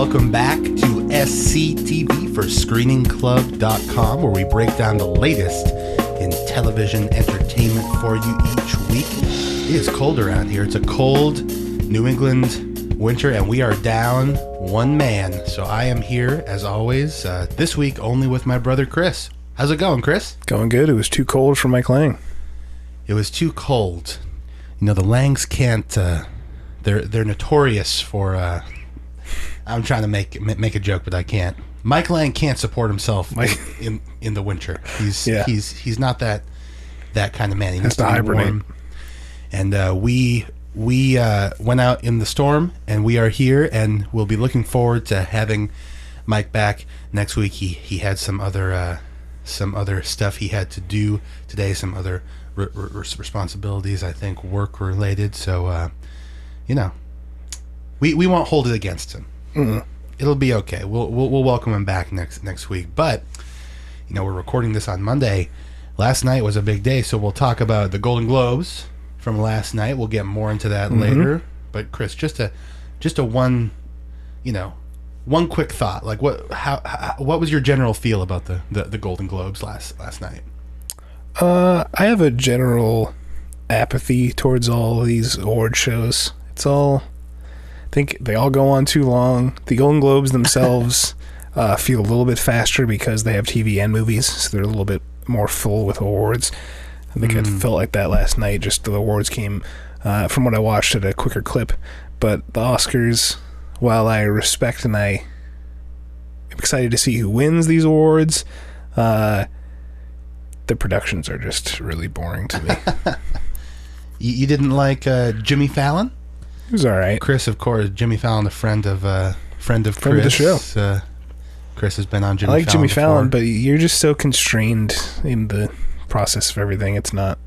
Welcome back to SCTV for ScreeningClub.com, where we break down the latest in television entertainment for you each week. It is cold around here. It's a cold New England winter, and we are down one man. So I am here, as always, this week only with my brother Chris. How's it going, Chris? Going good. It was too cold for Mike Lang. It was too cold. You know, the Langs can't... They're notorious for... I'm trying to make a joke, but I can't. Mike Lang can't support himself in the winter. He's not that kind of man. He has to hibernate. Warm. And we went out in the storm, and we are here, and we'll be looking forward to having Mike back next week. He had some other stuff he had to do today, some other responsibilities, I think, work related. So we won't hold it against him. Mm-hmm. It'll be okay. We'll welcome him back next week. But we're recording this on Monday. Last night was a big day, so we'll talk about the Golden Globes from last night. We'll get more into that later. But Chris, just a one quick thought. Like what was your general feel about the Golden Globes last night? I have a general apathy towards all of these award shows. I think they all go on too long. The Golden Globes themselves feel a little bit faster because they have TV and movies, so they're a little bit more full with awards. I think it felt like that last night. Just the awards came, from what I watched, at a quicker clip. But the Oscars, while I respect and I am excited to see who wins these awards, the productions are just really boring to me. You didn't like Jimmy Fallon? It was all right. Chris, of course, Jimmy Fallon, a friend of Chris. Friend of the show. Chris has been on Jimmy Fallon. I like Jimmy before. Fallon, but you're just so constrained in the process of everything. It's not.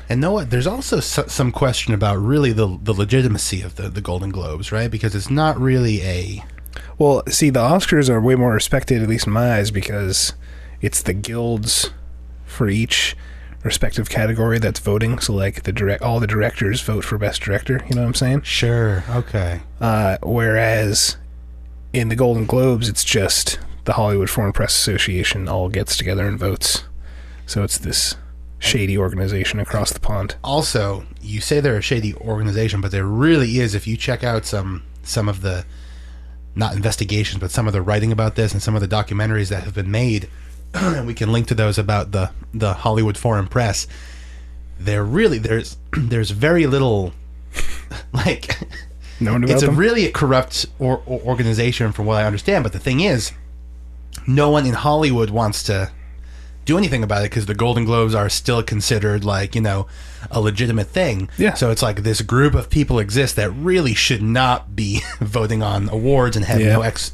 And know what? There's also some question about really the legitimacy of the Golden Globes, right? Because it's not really a... Well, see, the Oscars are way more respected, at least in my eyes, because it's the guilds for each respective category that's voting. So like all the directors vote for best director, you know what I'm saying? Sure. Okay. Whereas in the Golden Globes, it's just the Hollywood Foreign Press Association all gets together and votes. So it's this shady organization across the pond. Also, you say they're a shady organization, but there really is, if you check out some of the, not investigations, but some of the writing about this and some of the documentaries that have been made, and we can link to those about the Hollywood Foreign Press. There's very little, like, known about it's them? really a corrupt organization from what I understand. But the thing is, no one in Hollywood wants to do anything about it because the Golden Globes are still considered like, a legitimate thing. Yeah. So it's like this group of people exist that really should not be voting on awards and have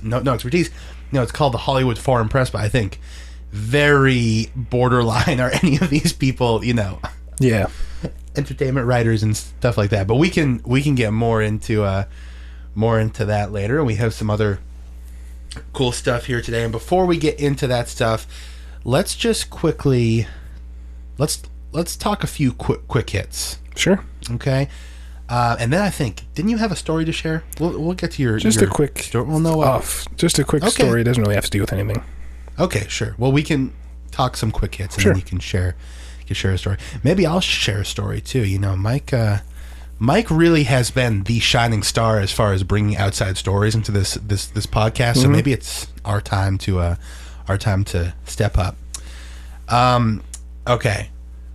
no expertise. It's called the Hollywood Foreign Press, but I think very borderline are any of these people, entertainment writers and stuff like that. But we can get more into that later. And we have some other cool stuff here today. And before we get into that stuff, let's just quickly let's talk a few quick hits. Sure. Okay. And then I think, didn't you have a story to share? We'll get to your a quick story. Well, no, just a quick story. It doesn't really have to do with anything. Okay, sure. Well, we can talk some quick hits, and then you can share a story. Maybe I'll share a story too. Mike really has been the shining star as far as bringing outside stories into this podcast. So maybe it's our time to step up. Okay,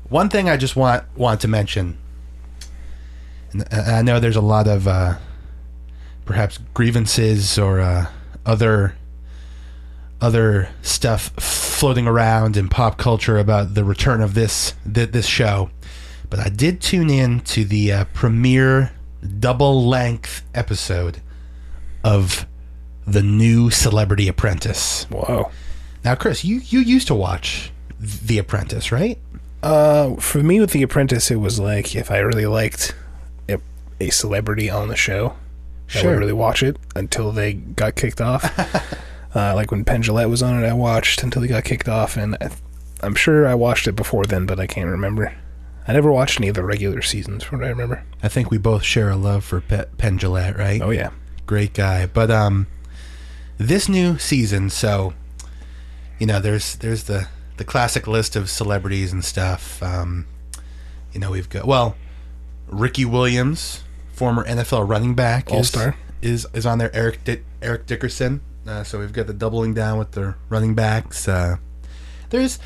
one thing I just want to mention, and I know there's a lot of perhaps grievances or other stuff floating around in pop culture about the return of this show, but I did tune in to the premiere double-length episode of the new Celebrity Apprentice. Wow. Now, Chris, you used to watch The Apprentice, right? For me with The Apprentice, it was like if I really liked a celebrity on the show, I would really watch it until they got kicked off. Like when Penn Jillette was on it, I watched until he got kicked off, and I'm sure I watched it before then, but I can't remember. I never watched any of the regular seasons, from what I remember. I think we both share a love for Penn Jillette, right? Oh, yeah. great guy. But this new season, so there's the classic list of celebrities and stuff. We've got Ricky Williams, former NFL running back, All-star, is on there. Eric Dickerson. So we've got the doubling down with the running backs. There's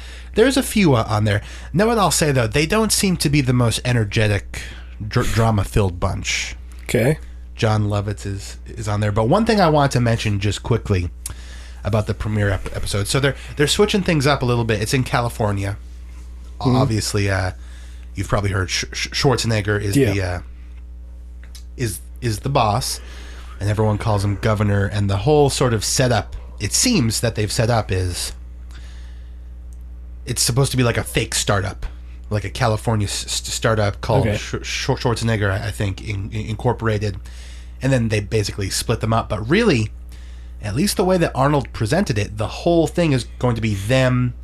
a few on there. Know what I'll say though? They don't seem to be the most energetic, drama-filled bunch. Okay. John Lovitz is on there. But one thing I want to mention just quickly about the premiere episode. So they're switching things up a little bit. It's in California. Mm-hmm. Obviously, you've probably heard Schwarzenegger is the boss, and everyone calls him governor. And the whole sort of setup, it seems that they've set up is it's supposed to be like a fake startup, like a California startup called Schwarzenegger, I think, Incorporated. And then they basically split them up. But really, at least the way that Arnold presented it, the whole thing is going to be them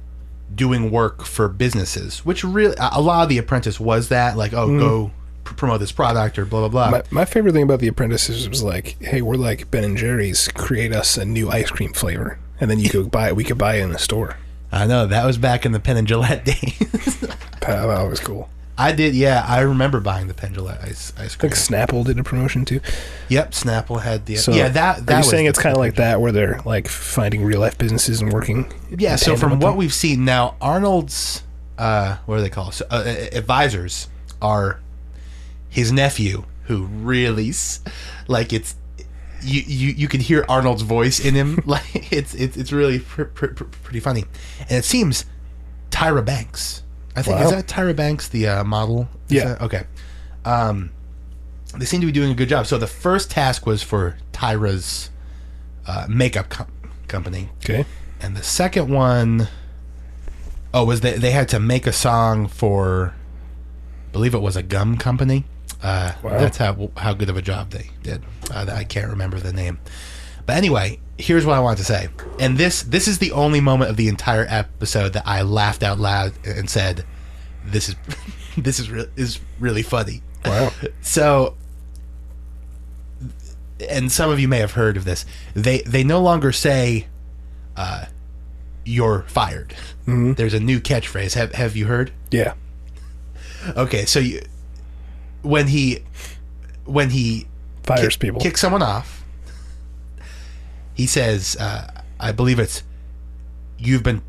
doing work for businesses, which really, a lot of The Apprentice was that, like, go promote this product or blah, blah, blah. My favorite thing about The Apprentice was like, hey, we're like Ben and Jerry's, create us a new ice cream flavor. And then we could buy it in the store. I know, that was back in the Penn and Gillette days. That was cool. I did, yeah. I remember buying the Penn Gillette ice cream. I think Snapple did a promotion too. Yep, Snapple had the... So that are you saying it's kind of like that, where they're like finding real life businesses and working? Yeah, so from what we've seen now, Arnold's, what do they call it? Advisors are his nephew, who really, like, it's... You can hear Arnold's voice in him. Like it's really pretty funny. And it seems Tyra Banks, I think, is that Tyra Banks, the model? Yeah. Okay. They seem to be doing a good job. So the first task was for Tyra's makeup company. Okay. And the second one, was they had to make a song for, I believe it was a gum company. That's how good of a job they did. I can't remember the name. But anyway, here's what I want to say. And this is the only moment of the entire episode that I laughed out loud and said, "This is really funny." Wow. So, and some of you may have heard of this. They no longer say, "You're fired." Mm-hmm. There's a new catchphrase. Have you heard? Yeah. Okay, so when he fires people, kicks someone off, he says, I believe it's, "You've been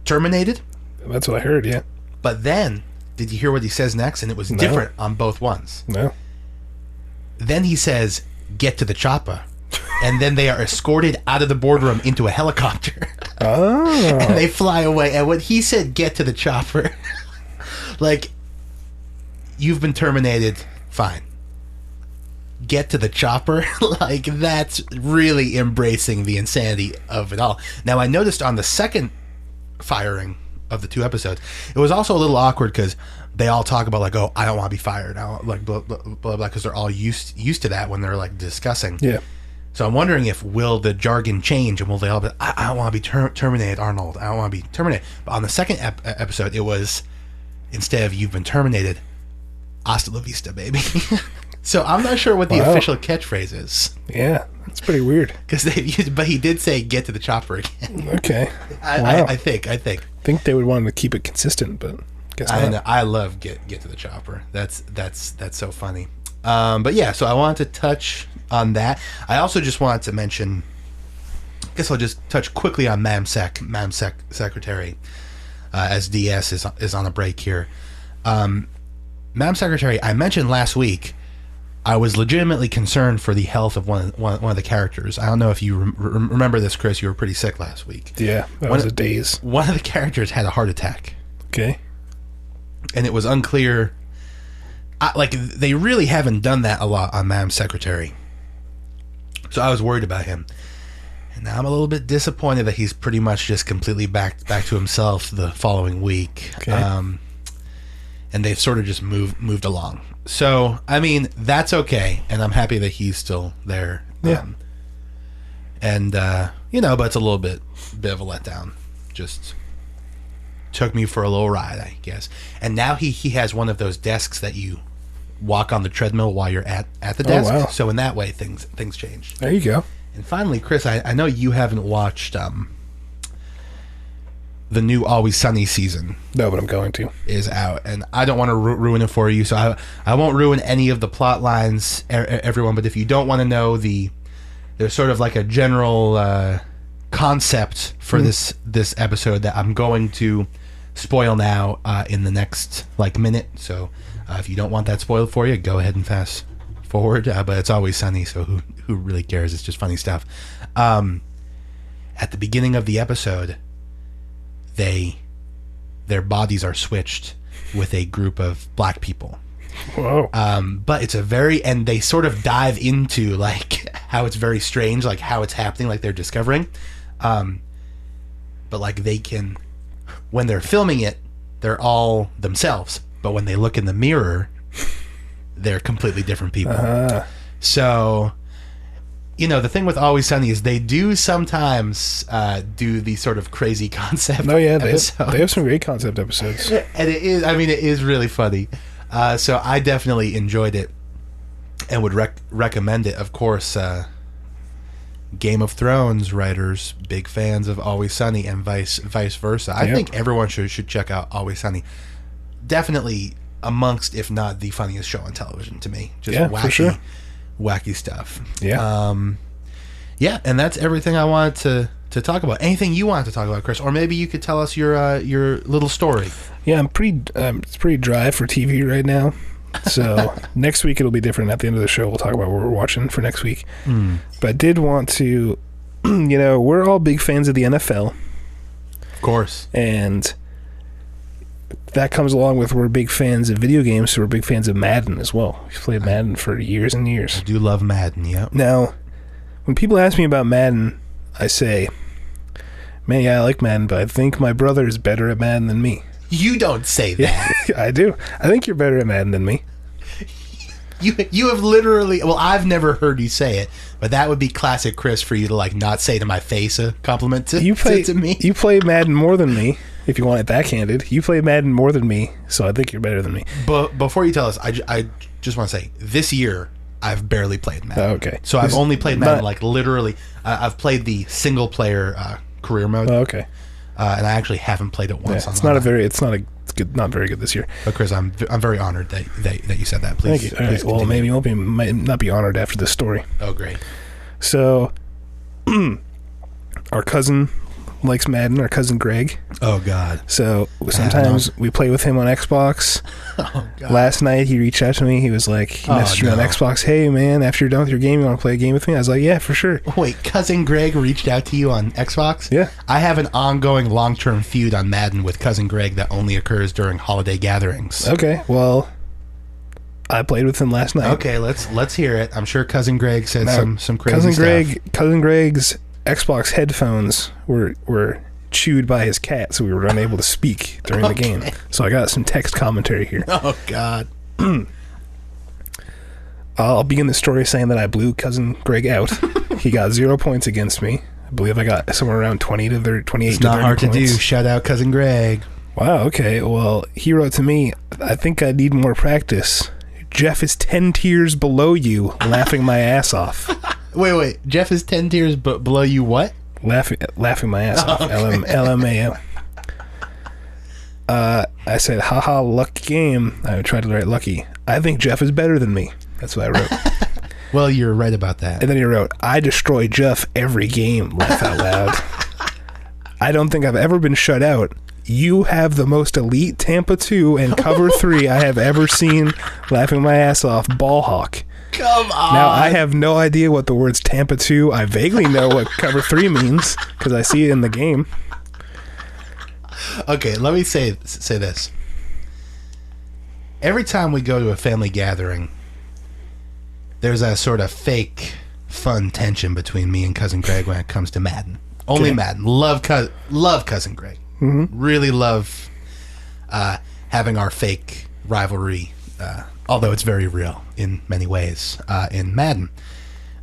terminated." That's what I heard, yeah. But then, did you hear what he says next? And it was different on both ones. No. Then he says, "Get to the chopper." And then they are escorted out of the boardroom into a helicopter. Oh. And they fly away. And when he said, "Get to the chopper," like, "You've been terminated," fine. "Get to the chopper," like, that's really embracing the insanity of it all. Now, I noticed on the second firing of the two episodes, it was also a little awkward because they all talk about, like, "Oh, I don't want to be fired," I don't, like, blah, blah, blah, blah, because they're all used to that when they're, like, discussing. Yeah. So I'm wondering if will the jargon change, and will they all be, I don't want to be terminated, Arnold. I don't want to be terminated." But on the second episode, it was, instead of "You've been terminated," "Hasta la vista, baby." So I'm not sure what the official catchphrase is. Yeah, that's pretty weird. But he did say, "Get to the chopper" again. Okay. I think they would want to keep it consistent, but guess not. I know. I love get to the chopper. That's so funny. But yeah, so I wanted to touch on that. I also just wanted to mention, I guess I'll just touch quickly on Madam Secretary, as DS is on a break here. Madam Secretary, I mentioned last week, I was legitimately concerned for the health of one of the characters. I don't know if you remember this, Chris. You were pretty sick last week. Yeah, that was a daze. One of the characters had a heart attack. Okay. And it was unclear. Like, they really haven't done that a lot on Madam Secretary. So I was worried about him. And now I'm a little bit disappointed that he's pretty much just completely back to himself the following week. Okay. And they've sort of just moved along. So, I mean, that's okay. And I'm happy that he's still there. Yeah. But it's a little bit of a letdown. Just took me for a little ride, I guess. And now he has one of those desks that you walk on the treadmill while you're at the desk. wow. So in that way, things change. There you go. And finally, Chris, I know you haven't watched the new Always Sunny season. No, but I'm going to. Is out, and I don't want to ruin it for you, so I won't ruin any of the plot lines, everyone. But if you don't want to know there's sort of like a general concept for this episode that I'm going to spoil now in the next minute. So if you don't want that spoiled for you, go ahead and fast forward. But it's Always Sunny, so who really cares? It's just funny stuff. At the beginning of the episode, their bodies are switched with a group of black people. Whoa. But it's and they sort of dive into how it's very strange, how it's happening, they're discovering. But they can, when they're filming it, they're all themselves. But when they look in the mirror, they're completely different people. So, the thing with Always Sunny is they do sometimes do these sort of crazy concept. Oh yeah, they episodes. have some great concept episodes. And it is really funny. So I definitely enjoyed it and would recommend it. Of course, Game of Thrones writers, big fans of Always Sunny, and vice versa. I think everyone should check out Always Sunny. Definitely amongst, if not the funniest show on television to me. Just wacky, for sure. Wacky stuff. Yeah. And that's everything I wanted to talk about. Anything you wanted to talk about, Chris? Or maybe you could tell us your little story. Yeah, it's pretty dry for TV right now. So next week it'll be different. At the end of the show, we'll talk about what we're watching for next week. But I did want to, we're all big fans of the NFL. Of course. And that comes along with we're big fans of video games, so we're big fans of Madden as well. We've played Madden for years and years. I do love Madden, yeah. Now, when people ask me about Madden, I say, man, yeah, I like Madden, but I think my brother is better at Madden than me. You don't say that. Yeah, I do. I think you're better at Madden than me. You have literally... Well, I've never heard you say it, but that would be classic Chris for you to not say to my face a compliment to me. You play Madden more than me, if you want it that candid. You play Madden more than me, so I think you're better than me. But before you tell us, I just want to say, this year, I've barely played Madden. Oh, okay. So I've only played Madden, literally... I've played the single-player career mode. Oh, okay. And I actually haven't played it once. Yeah, not very good this year. But Chris, I'm very honored that you said that. Please. Thank you. All right. Well, maybe you might not be honored after this story. Oh, great. So, our cousin likes Madden. Our cousin Greg. Oh God. So sometimes we play with him on Xbox. Oh God. Last night he reached out to me. He was like, he messaged me on Xbox. Hey man, after you're done with your game, you want to play a game with me? I was like, yeah, for sure. Wait, cousin Greg reached out to you on Xbox? Yeah. I have an ongoing long-term feud on Madden with cousin Greg that only occurs during holiday gatherings. Okay, well, I played with him last night. Okay, let's hear it. I'm sure cousin Greg said some crazy stuff. Cousin Greg's Xbox headphones were chewed by his cat, so we were unable to speak during the game. So I got some text commentary here. Oh God. I'll begin the story saying that I blew cousin Greg out. He got 0 points against me. I believe I got somewhere around 28 to 30 points. It's not hard to do. Shout out cousin Greg. Wow, okay. Well, he wrote to me, I think I need more practice. Jeff is 10 tiers below you, laughing my ass off. Wait. Jeff is 10 tiers below you what? Laughing my ass off. LMAO. I said, haha, lucky game. I tried to write lucky. I think Jeff is better than me. That's what I wrote. Well, you're right about that. And then he wrote, I destroy Jeff every game. Laugh out loud. I don't think I've ever been shut out. You have the most elite Tampa 2 and cover 3 I have ever seen. Laughing my ass off. Ball hawk. Come on. Now, I have no idea what the words Tampa 2. I vaguely know what cover 3 means because I see it in the game. Okay, let me say this. Every time we go to a family gathering, there's a sort of fake fun tension between me and cousin Greg when it comes to Madden. Only Madden. Love cousin Greg. Mm-hmm. Really love having our fake rivalry, although it's very real in many ways in Madden.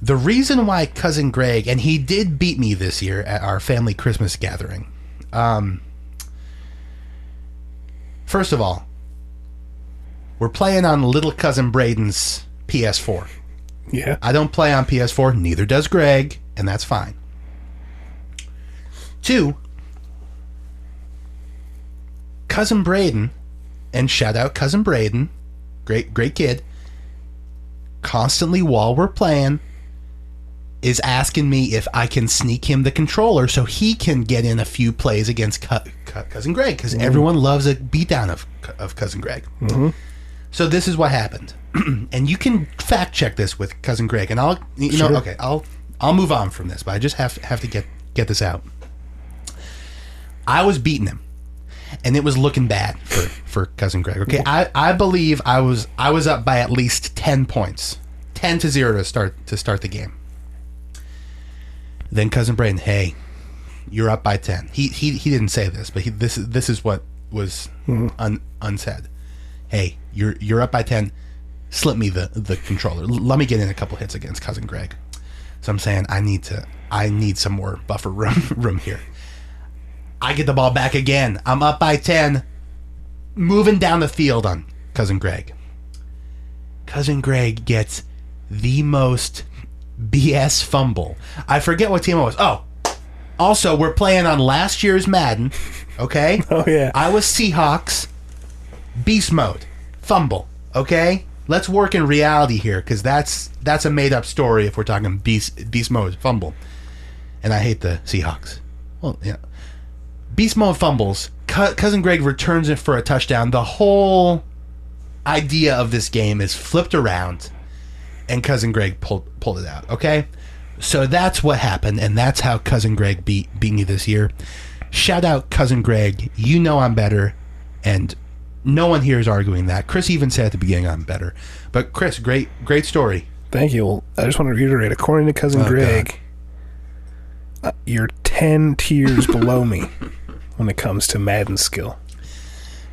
The reason why cousin Greg, and he did beat me this year at our family Christmas gathering. First of all, We're playing on little cousin Braden's PS4. Yeah. I don't play on PS4, neither does Greg, and that's fine. 2, cousin Braden, and shout out cousin Braden, great kid, constantly while we're playing is asking me if I can sneak him the controller so he can get in a few plays against cousin Greg, because everyone loves a beatdown of cousin Greg. Mm-hmm. So this is what happened. And you can fact check this with cousin Greg, and I'll move on from this, but I just have to get this out. I was beating him, and it was looking bad for cousin Greg. Okay, I believe I was up by at least 10 points, 10-0 to start the game. Then cousin Braden, hey, you're up by 10. He didn't say this, but this is what was unsaid. Hey, you're up by 10. Slip me the controller. Let me get in a couple hits against cousin Greg. So I'm saying I need some more buffer room here. I get the ball back again. I'm up by 10. Moving down the field on cousin Greg. Cousin Greg gets the most BS fumble. I forget what team it was. Oh, also, we're playing on last year's Madden. Okay? Oh, yeah. I was Seahawks. Beast mode. Fumble. Okay? Let's work in reality here, because that's a made-up story if we're talking beast mode fumble. And I hate the Seahawks. Well, yeah. Beast mode fumbles. Cousin Greg returns it for a touchdown. The whole idea of this game is flipped around, and cousin Greg pulled it out. Okay? So that's what happened, and that's how cousin Greg beat me this year. Shout out cousin Greg. You know I'm better, and no one here is arguing that. Chris even said at the beginning I'm better. But Chris, great story. Thank you. Well, I just want to reiterate, according to cousin Greg, you're 10 tiers below me when it comes to Madden skill.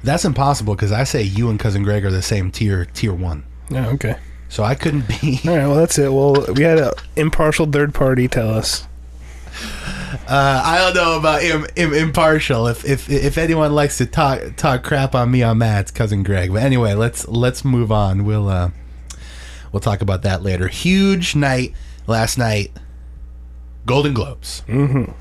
That's impossible, because I say you and cousin Greg are the same tier 1. Oh, okay. So I couldn't be. All right, well, that's it. Well, we had an impartial third party tell us. I don't know about impartial. If anyone likes to talk crap on me on that, it's cousin Greg. But anyway, let's move on. We'll talk about that later. Huge night last night. Golden Globes. Mm-hmm.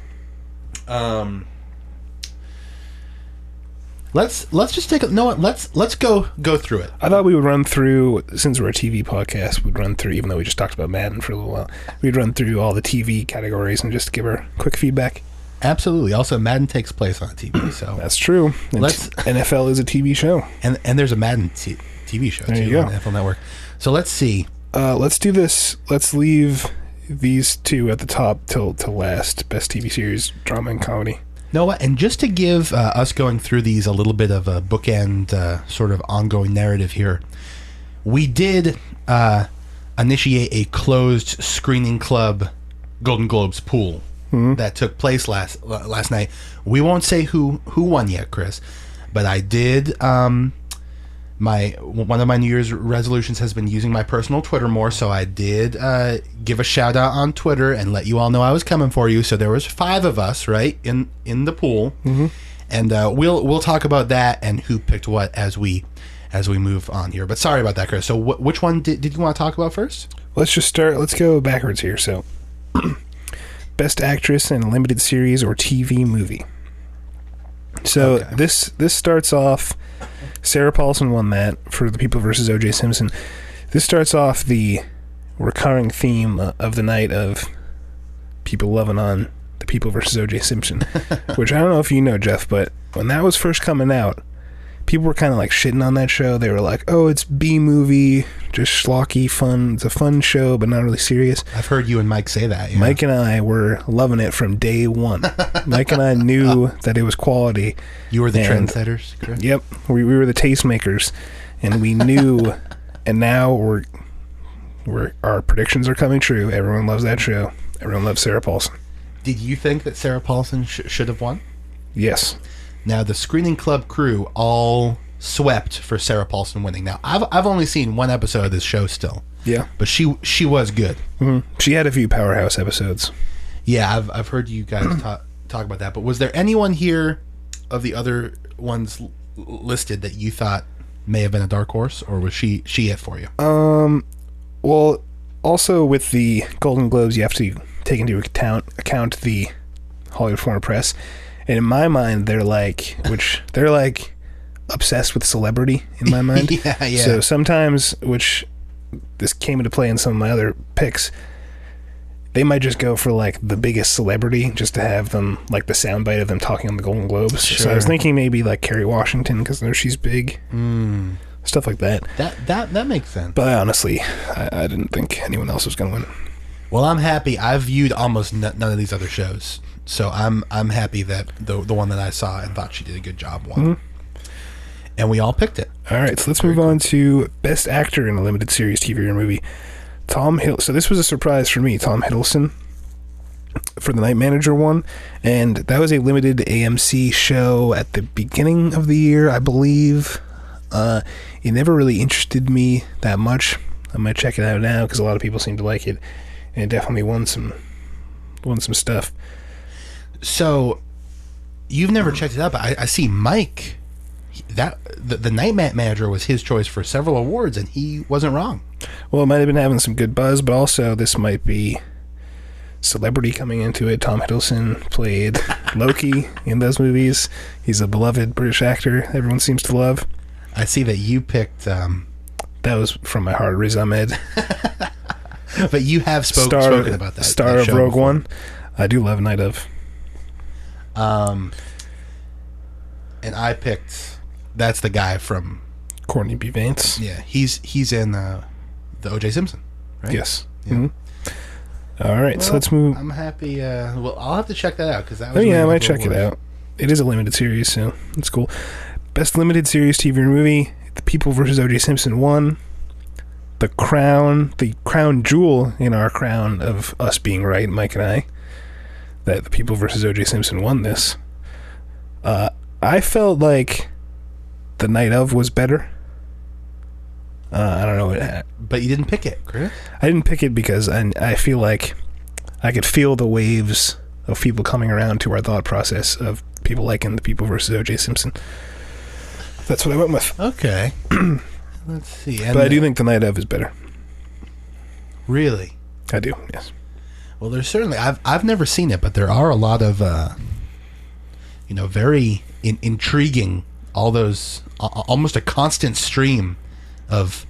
Let's just take a let's go through it. I thought we would run through, since we're a TV podcast, we'd run through, even though we just talked about Madden for a little while, we'd run through all the TV categories and just give our quick feedback. Absolutely. Also, Madden takes place on TV, so that's true. And NFL is a TV show, and there's a Madden TV show there too on the NFL Network. So let's see. Let's do this. Let's leave these two at the top till last. Best TV series, drama and comedy. No, and just to give us going through these a little bit of a bookend sort of ongoing narrative here, we did initiate a closed Screening Club Golden Globes pool that took place last night. We won't say who won yet, Chris, but I did. One of my New Year's resolutions has been using my personal Twitter more, so I did give a shout out on Twitter and let you all know I was coming for you. So there was 5 of us, right, in the pool, and we'll talk about that and who picked what as we move on here. But sorry about that, Chris. So which one did you want to talk about first? Let's just start. Let's go backwards here. So, best actress in a limited series or TV movie. So this starts off. Sarah Paulson won that for The People versus O.J. Simpson. This starts off the recurring theme of the night of people loving on The People versus O.J. Simpson, which I don't know if you know, Jeff, but when that was first coming out, people were kind of like shitting on that show. They were like, oh, it's B-movie, just schlocky fun. It's a fun show, but not really serious. I've heard you and Mike say that. Yeah. Mike and I were loving it from day one. Mike and I knew that it was quality. You were the trendsetters, correct? Yep. We were the tastemakers, and we knew, and now our predictions are coming true. Everyone loves that show. Everyone loves Sarah Paulson. Did you think that Sarah Paulson should have won? Yes. Now, the Screening Club crew all swept for Sarah Paulson winning. Now, I've only seen one episode of this show still. Yeah. But she was good. Mm-hmm. She had a few powerhouse episodes. Yeah, I've heard you guys talk about that. But was there anyone here of the other ones listed that you thought may have been a dark horse, or was she it for you? Well, also with the Golden Globes, you have to take into account the Hollywood Foreign Press, and in my mind, they're like obsessed with celebrity in my mind. Yeah. So sometimes, which this came into play in some of my other picks, they might just go for like the biggest celebrity just to have them, like the soundbite of them talking on the Golden Globes. Sure. So I was thinking maybe like Kerry Washington, because I know she's big. Stuff like that. That makes sense. But honestly, I didn't think anyone else was going to win. Well, I'm happy. I've viewed almost none of these other shows, so I'm happy that the one that I saw and thought she did a good job won. And we all picked it. All right, so let's move on to Best Actor in a Limited Series, TV or Movie. So this was a surprise for me. Tom Hiddleston for The Night Manager won, and that was a limited AMC show at the beginning of the year, I believe. It never really interested me that much. I might check it out now because a lot of people seem to like it, and it definitely won some stuff. So you've never checked it out, but I see Mike. The Night Manager was his choice for several awards, and he wasn't wrong. Well, it might have been having some good buzz, but also this might be celebrity coming into it. Tom Hiddleston played Loki in those movies. He's a beloved British actor everyone seems to love. I see that you picked... that was from my heart, Riz Ahmed. But you have spoken about that. Star of Rogue One. I do love Night of. And I picked... That's the guy from... Courtney B. Vance. Yeah, he's in the O.J. Simpson, right? Yes. Yeah. Mm-hmm. All right, Well, so let's move... I'm happy... well, I'll have to check that out, because that was... Oh, yeah, I might check it out. It is a limited series, so it's cool. Best Limited Series, TV or Movie, The People vs. O.J. Simpson won. The crown jewel in our crown of us being right, Mike and I, that The People vs. O.J. Simpson won this. I felt like The Night of was better. I don't know. But you didn't pick it, correct? I didn't pick it because I feel like I could feel the waves of people coming around to our thought process of people liking The People versus O.J. Simpson. That's what I went with. Okay. Let's see. But I do think The Night of is better. Really? I do, yes. Well, there's certainly... I've never seen it, but there are a lot of, very intriguing, all those... almost a constant stream of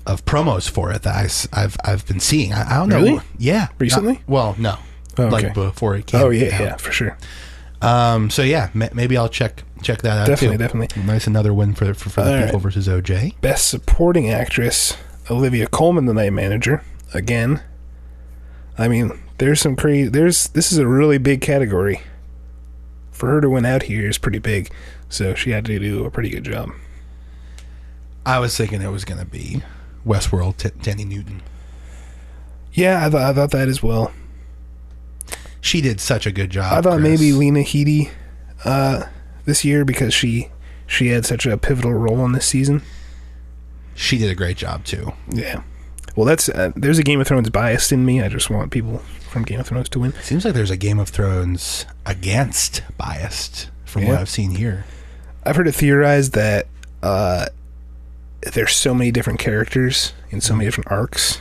promos for it that I've been seeing. I don't know. Really? Yeah. Recently? No. Oh, okay. Like before it came out. out. Yeah, for sure. So yeah, maybe I'll check that out. Definitely. Nice, another win for the People right. versus OJ. Best Supporting Actress, Olivia Colman, The Night Manager. Again, I mean, there's some crazy. This is a really big category. For her to win out here is pretty big, so she had to do a pretty good job. I was thinking it was going to be Westworld, Thandie Newton. Yeah, I thought that as well. She did such a good job. I thought Chris. maybe Lena Headey this year because she had such a pivotal role in this season. She did a great job too. Yeah. Well, that's there's a Game of Thrones bias in me. I just want people from Game of Thrones to win. Seems like there's a Game of Thrones against biased from what I've seen here. I've heard it theorized that there's so many different characters in so many different arcs.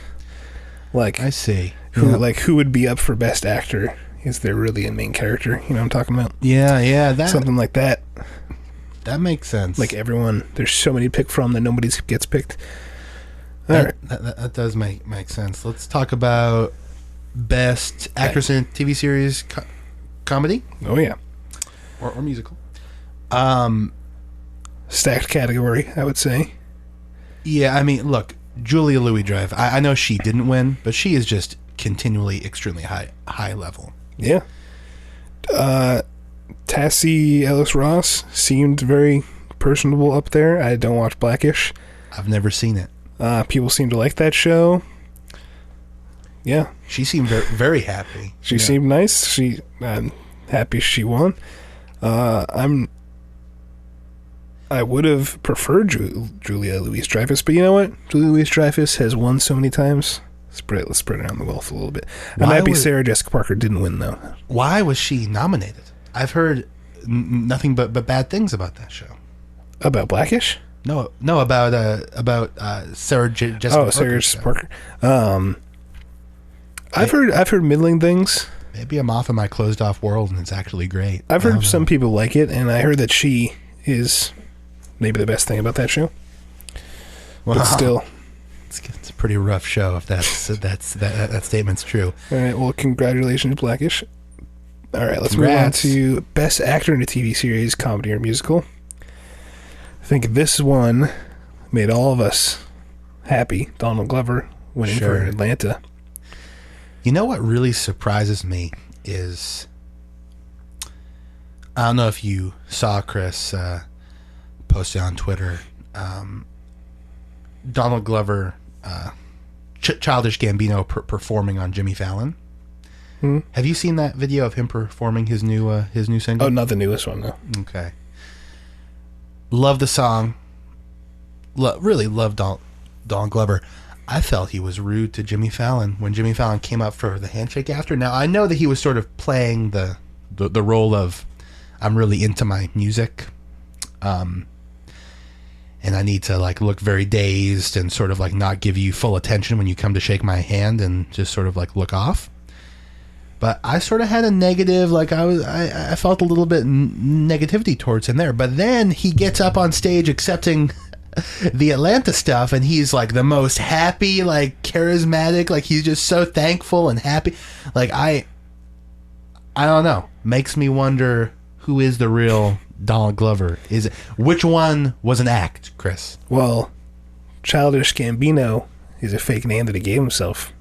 Like I see. Who would be up for Best Actor? Is there really a main character? You know what I'm talking about? Yeah, Something like that. That makes sense. Like everyone, there's so many to pick from that nobody gets picked. That does make sense. Let's talk about Best Actress in TV Series Comedy. Oh, yeah. Or musical. Stacked category, I would say. Yeah, I mean, look, Julia Louis-Dreyfus, I know she didn't win, but she is just continually extremely high level. Yeah. Tassie Ellis Ross seemed very personable up there. I don't watch Blackish. I've never seen it. People seem to like that show. Yeah. She seemed very, very happy. She seemed nice. I'm happy she won. I would have preferred Julia Louis-Dreyfus, but you know what? Julia Louis-Dreyfus has won so many times. Let's spread around the wealth a little bit. I'm happy Sarah Jessica Parker didn't win, though. Why was she nominated? I've heard nothing but bad things about that show. About Blackish? No, about Sarah Jessica Parker. Sarah Jessica Parker. I've heard middling things. Maybe I'm off in my closed off world and it's actually great. I've heard some people like it, and I heard that she is maybe the best thing about that show. Well, but still, it's a pretty rough show if that statement's true. All right, well, congratulations, Blackish. All right, let's move on to Best Actor in a TV Series, Comedy or Musical. I think this one made all of us happy. Donald Glover winning for Atlanta. You know what really surprises me is, I don't know if you saw Chris posted on Twitter, Donald Glover, Childish Gambino performing on Jimmy Fallon. Have you seen that video of him performing his new single? Oh, not the newest one, no. Okay. Love the song. Really love Donald Glover. I felt he was rude to Jimmy Fallon when Jimmy Fallon came up for the handshake after. Now, I know that he was sort of playing the role of, I'm really into my music, and I need to like look very dazed and sort of like not give you full attention when you come to shake my hand and just sort of like look off. But I sort of had a negative, like I felt a little bit negativity towards him there. But then he gets up on stage accepting the Atlanta stuff, and he's like the most happy, like charismatic, like he's just so thankful and happy. Like I don't know, makes me wonder who is the real Donald Glover. Which one was an act, Chris? Well, Childish Gambino is a fake name that he gave himself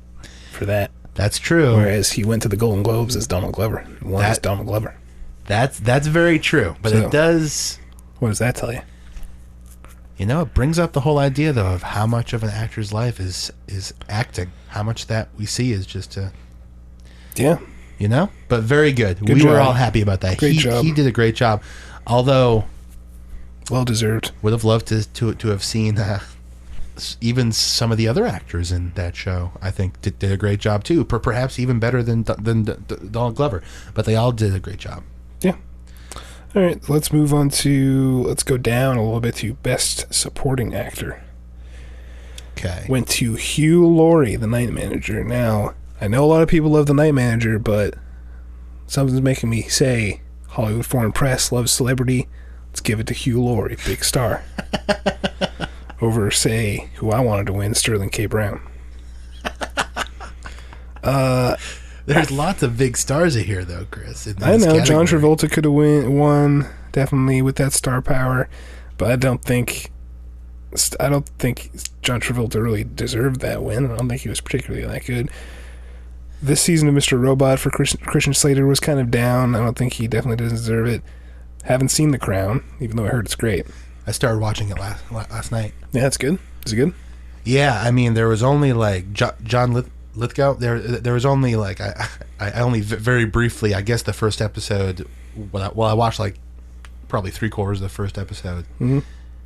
for that. That's true. Whereas he went to the Golden Globes as Donald Glover. Won as Donald Glover. That's very true. But it does. What does that tell you? You know, it brings up the whole idea, though, of how much of an actor's life is acting. How much that we see is just yeah. You know? But very good. Good We job. were all happy about that. Great job. He did a great job. Although, well deserved. Would have loved to have seen even some of the other actors in that show. I think did a great job too. Perhaps even better than Donald Glover. But they all did a great job. Yeah. All right, let's go down a little bit to Best Supporting Actor. Okay. Went to Hugh Laurie, The Night Manager. Now, I know a lot of people love The Night Manager, but something's making me say Hollywood Foreign Press loves celebrity. Let's give it to Hugh Laurie, big star. Over, say, who I wanted to win, Sterling K. Brown. There's lots of big stars in here, though, Chris. I know. John Travolta could have won, definitely, with that star power. But I don't think John Travolta really deserved that win. I don't think he was particularly that good. This season of Mr. Robot for Christian Slater was kind of down. I don't think he definitely doesn't deserve it. Haven't seen The Crown, even though I heard it's great. I started watching it last night. Yeah, that's good. Is it good? Yeah, I mean, there was only like John Lithgow. There was only like I only very briefly. I guess the first episode. I watched like probably 3/4 of the first episode. Mm-hmm.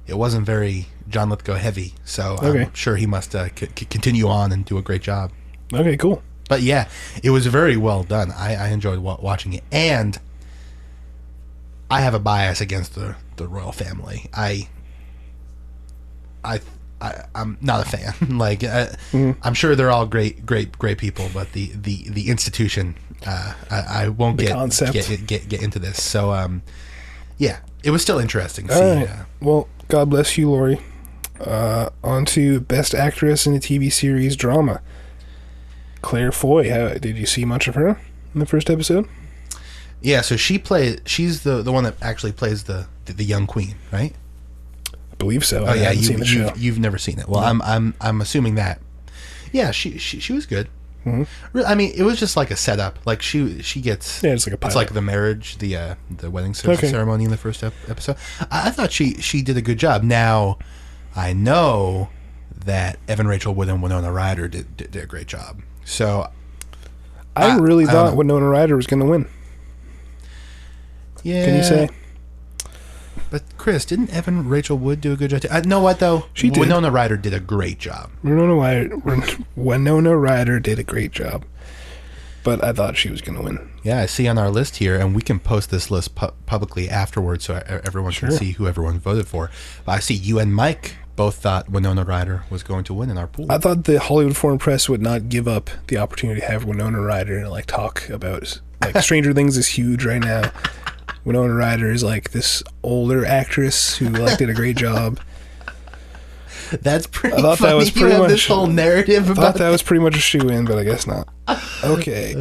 It wasn't very John Lithgow heavy, so okay. I'm sure he must continue on and do a great job. Okay, cool. But yeah, it was very well done. I enjoyed watching it, and I have a bias against the royal family. I'm not a fan. Like I'm sure they're all great people, but the institution, I won't get into this. So yeah, it was still interesting to see. Right. Well, God bless Hugh Laurie. On to Best Actress in a TV Series Drama. Claire Foy. Did you see much of her in the first episode? Yeah, so she's the one that actually plays the young queen, right? I believe so. Oh yeah, you've never seen it. Well, no. I'm assuming that. Yeah, she was good. Mm-hmm. I mean, it was just like a setup. Like she gets. Yeah, it's like a pilot. It's like the marriage, the wedding ceremony in the first episode. I thought she did a good job. Now, I know that Evan Rachel Wood and Winona Ryder did a great job. So, I really thought Winona Ryder was going to win. Yeah. Can you say? But Chris, didn't Evan Rachel Wood do a good job too? Know what though? She did. Winona Ryder did a great job. Winona Ryder did a great job. but I thought she was going to win. Yeah, I see on our list here, and we can post this list publicly afterwards so everyone can see who everyone voted for. But I see you and Mike both thought Winona Ryder was going to win in our pool. I thought the Hollywood Foreign Press would not give up the opportunity to have Winona Ryder and like talk about like Stranger Things is huge right now. Winona Ryder is like this older actress who like did a great job. That's pretty I thought funny. that was pretty much this whole narrative I about thought that was pretty much a shoe-in, but I guess not. Okay.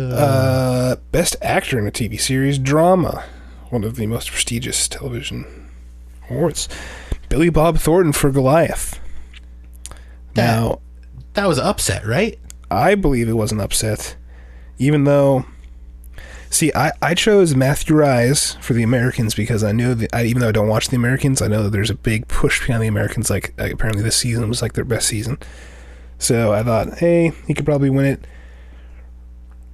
Best actor in a TV series drama. One of the most prestigious television awards. Billy Bob Thornton for Goliath. Now, that was upset, right? I believe it was an upset. Even though... See, I chose Matthew Rise for The Americans because I knew that, even though I don't watch The Americans, I know that there's a big push behind The Americans. Like apparently this season was like their best season. So I thought, hey, he could probably win it.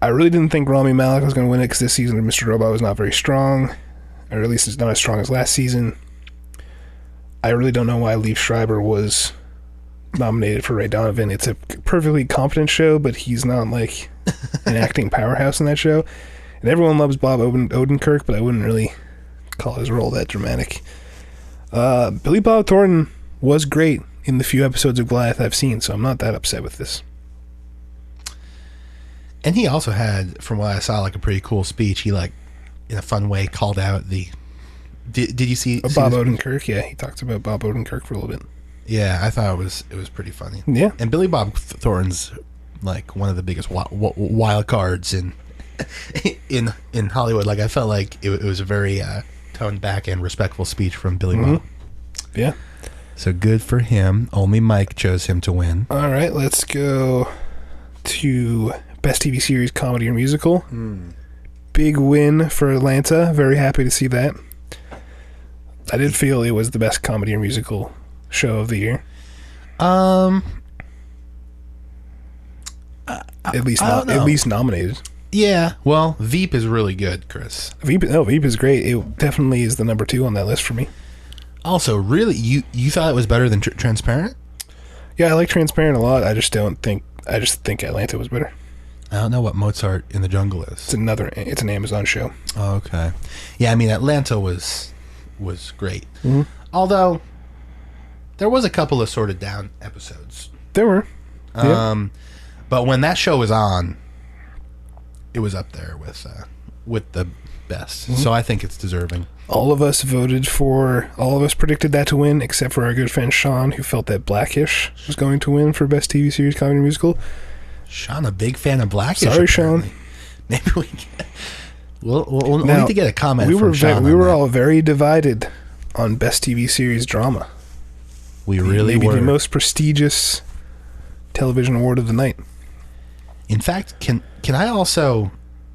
I really didn't think Rami Malek was going to win it because this season of Mr. Robot was not very strong. Or at least it's not as strong as last season. I really don't know why Liev Schreiber was nominated for Ray Donovan. It's a perfectly competent show, but he's not like an acting powerhouse in that show. And everyone loves Bob Odenkirk, but I wouldn't really call his role that dramatic. Billy Bob Thornton was great in the few episodes of Goliath I've seen, so I'm not that upset with this. And he also had, from what I saw, like a pretty cool speech. He like, in a fun way, called out the... Did you see Bob Odenkirk? Yeah, he talked about Bob Odenkirk for a little bit. Yeah, I thought it was pretty funny. Yeah. And Billy Bob Thornton's like one of the biggest wild cards in Hollywood. Like I felt like it was a very toned back and respectful speech from Billy Bob. Yeah. So good for him. Only Mike chose him to win. All right, let's go to Best TV Series, Comedy or Musical. Big win for Atlanta. Very happy to see that. I did feel it was the best comedy or musical show of the year. At least nominated. Yeah, well, Veep is really good, Chris. Veep is great. It definitely is the number 2 on that list for me. Also, really, you thought it was better than Transparent? Yeah, I like Transparent a lot. I just think Atlanta was better. I don't know what Mozart in the Jungle is. It's an Amazon show. Oh, okay. Yeah, I mean, Atlanta was great. Mm-hmm. Although there was a couple of sort of down episodes. There were. But when that show was on, it was up there with the best. So I think it's deserving. All of us predicted that to win, except for our good friend Sean, who felt that Blackish was going to win for Best TV Series, Comedy or Musical. Sean, a big fan of Blackish. Sorry, apparently. Sean. Maybe we'll need to get a comment from Sean. We were all very divided on Best TV Series Drama. We really were. Maybe the most prestigious television award of the night. In fact, can I also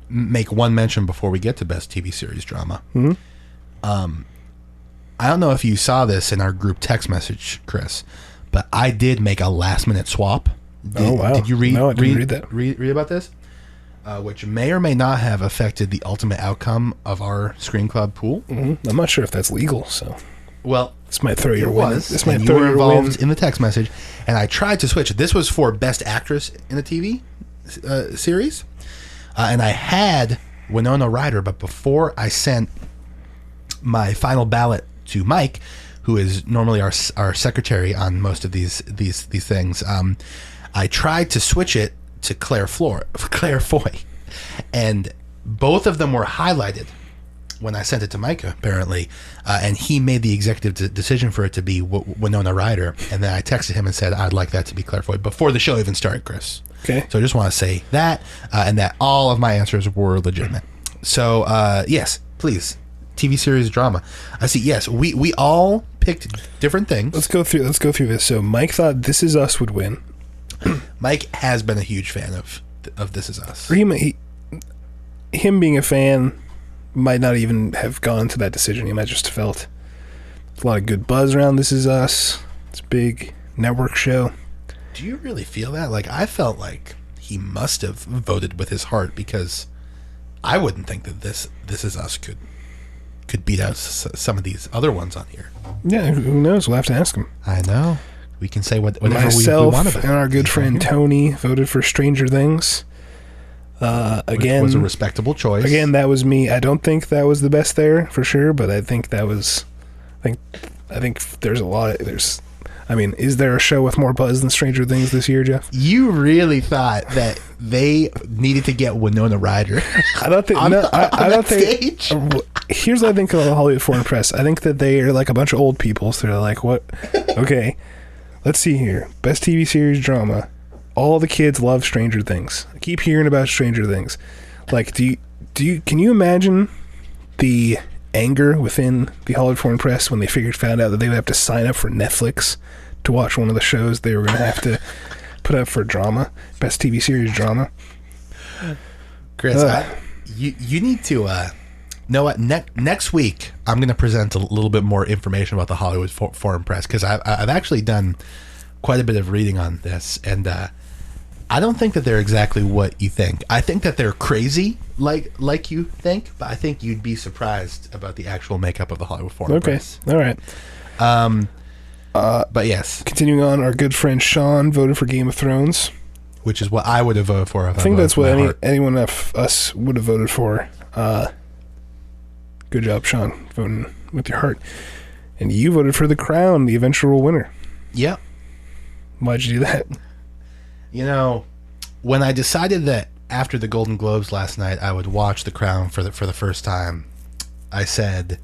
make one mention before we get to Best TV Series Drama? Mm-hmm. I don't know if you saw this in our group text message, Chris, but I did make a last-minute swap. Oh, wow. Did you read? No, I didn't read that. Read about this? Which may or may not have affected the ultimate outcome of our Screen Club pool. Mm-hmm. I'm not sure if that's legal, so... Well, this might throw your win. This might you throw were your involved win. in the text message, and I tried to switch. This was for Best Actress in a TV series, and I had Winona Ryder, but before I sent my final ballot to Mike, who is normally our secretary on most of these things, I tried to switch it to Claire Foy, and both of them were highlighted when I sent it to Mike, apparently, and he made the executive decision for it to be Winona Ryder, and then I texted him and said I'd like that to be Claire Foy before the show even started, Chris. Okay. So I just want to say that, and that all of my answers were legitimate. So yes, please, TV series drama. I see. Yes, we all picked different things. Let's go through this. So Mike thought This Is Us would win. Mike has been a huge fan of This Is Us. Him being a fan might not even have gone to that decision. He might just have felt there's a lot of good buzz around This Is Us. It's a big network show. Do you really feel that? Like, I felt like he must have voted with his heart, because I wouldn't think that This Is Us could beat out some of these other ones on here. Yeah, who knows? We'll have to ask him. I know. We can say whatever Myself we want about it. and our good friend Tony voted for Stranger Things. Again, which was a respectable choice. Again, that was me. I don't think that was the best there for sure, but I think that was. I think there's a lot. Is there a show with more buzz than Stranger Things this year, Jeff? You really thought that they needed to get Winona Ryder? I thought they. I thought they. Here's what I think of the Hollywood Foreign Press. I think that they are like a bunch of old people. So they're like, what? Okay, let's see here. Best TV series drama. All the kids love Stranger Things. I keep hearing about Stranger Things. Like, can you imagine the anger within the Hollywood Foreign Press when they found out that they would have to sign up for Netflix to watch one of the shows they were going to have to put up for drama, best TV series drama? Chris, you need to know what, next week I'm going to present a little bit more information about the Hollywood Foreign Press, because I've actually done quite a bit of reading on this, and I don't think that they're exactly what you think. I think that they're crazy, like you think, but I think you'd be surprised about the actual makeup of the Hollywood Foreign Press. All right. But yes. Continuing on, our good friend Sean voted for Game of Thrones. Which is what I would have voted for. I think that's what anyone of us would have voted for. Good job, Sean, voting with your heart. And you voted for The Crown, the eventual winner. Yep. Why'd you do that? You know, when I decided that after the Golden Globes last night I would watch The Crown for the first time, I said,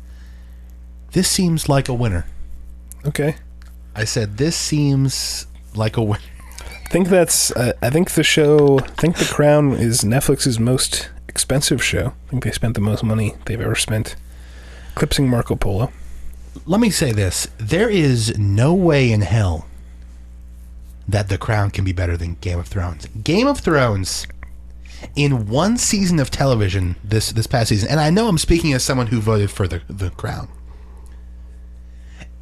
this seems like a winner. Okay. I said, this seems like a winner. I think The Crown is Netflix's most expensive show. I think they spent the most money they've ever spent eclipsing Marco Polo. Let me say this. There is no way in hell that The Crown can be better than Game of Thrones. Game of Thrones, in one season of television this past season, and I know I'm speaking as someone who voted for the Crown,